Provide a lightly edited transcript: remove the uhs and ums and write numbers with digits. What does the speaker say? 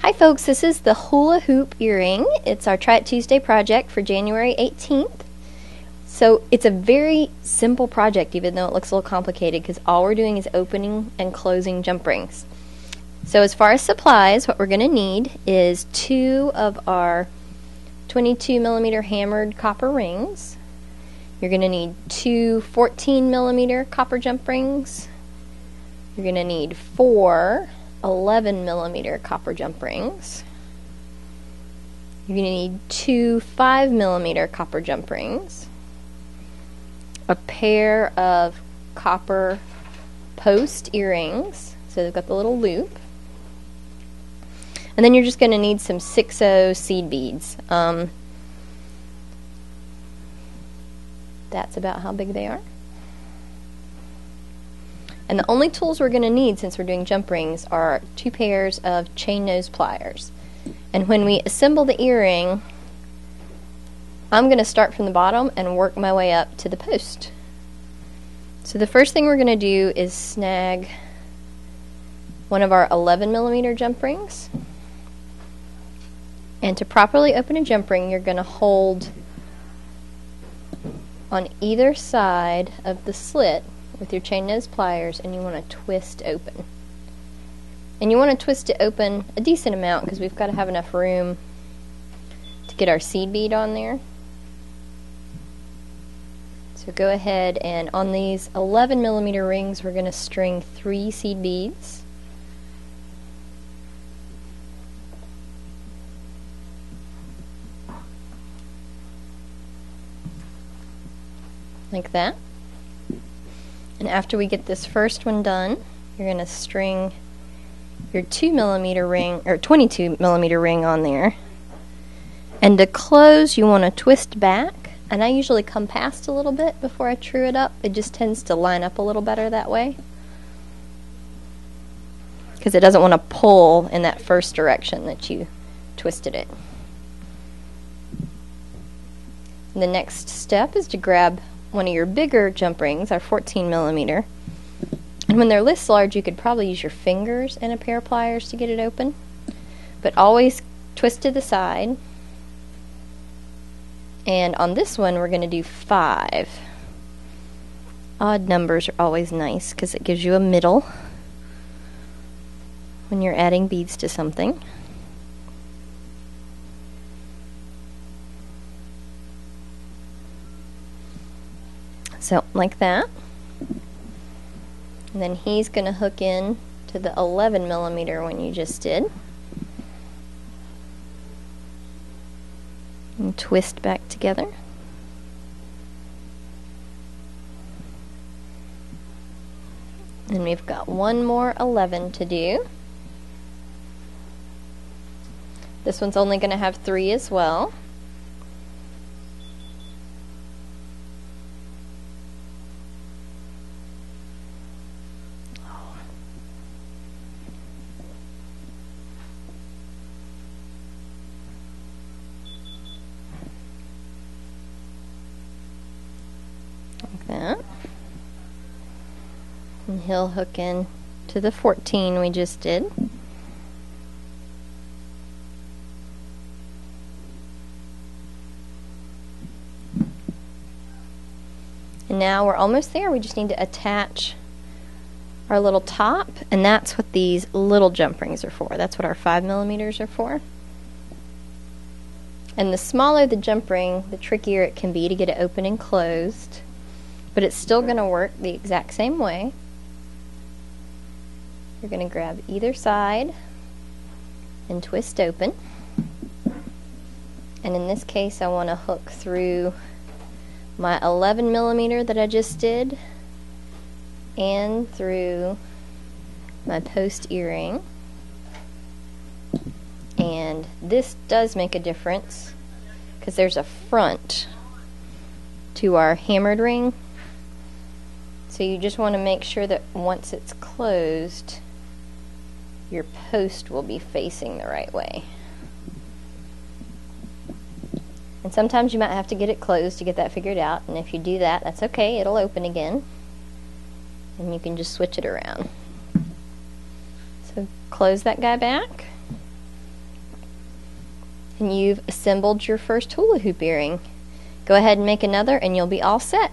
Hi folks, this is the hula hoop earring. It's our Try It Tuesday project for January 18th. So it's a very simple project, even though it looks a little complicated, because all we're doing is opening and closing jump rings. So as far as supplies, what we're going to need is 2 of our 22mm hammered copper rings. You're going to need 2 14mm copper jump rings. You're going to need 4 11mm copper jump rings. You're going to need 2 5mm copper jump rings, a pair of copper post earrings, so they've got the little loop, and then you're just going to need some 6/0 seed beads. That's about how big they are. And the only tools we're going to need, since we're doing jump rings, are 2 pairs of chain nose pliers. And when we assemble the earring, I'm going to start from the bottom and work my way up to the post. So the first thing we're going to do is snag one of our 11mm jump rings. And to properly open a jump ring, you're going to hold on either side of the slit with your chain nose pliers, and you want to twist open. And you want to twist it open a decent amount, because we've got to have enough room to get our seed bead on there. So go ahead, and on these 11mm rings, we're going to string 3 seed beads. Like that. And after we get this first one done, you're going to string your 2mm ring, or 22mm ring on there. And to close, you want to twist back. And I usually come past a little bit before I true it up. It just tends to line up a little better that way, because it doesn't want to pull in that first direction that you twisted it. And the next step is to grab one of your bigger jump rings, our 14mm. And when they're this large, you could probably use your fingers and a pair of pliers to get it open. But always twist to the side. And on this one, we're going to do 5. Odd numbers are always nice, because it gives you a middle when you're adding beads to something. So, like that. And then he's going to hook in to the 11mm one you just did. And twist back together. And we've got one more 11 to do. This one's only going to have 3 as well. Like that. And he'll hook in to the 14 we just did. And now we're almost there. We just need to attach our little top, and that's what these little jump rings are for. That's what our 5mm are for. And the smaller the jump ring, the trickier it can be to get it open and closed. But it's still going to work the exact same way. You're going to grab either side and twist open. And in this case, I want to hook through my 11mm that I just did and through my post earring. And this does make a difference, because there's a front to our hammered ring. So you just want to make sure that once it's closed, your post will be facing the right way. And sometimes you might have to get it closed to get that figured out, and if you do that, that's okay, it'll open again. And you can just switch it around. So close that guy back. and you've assembled your first hula hoop earring. Go ahead and make another and you'll be all set.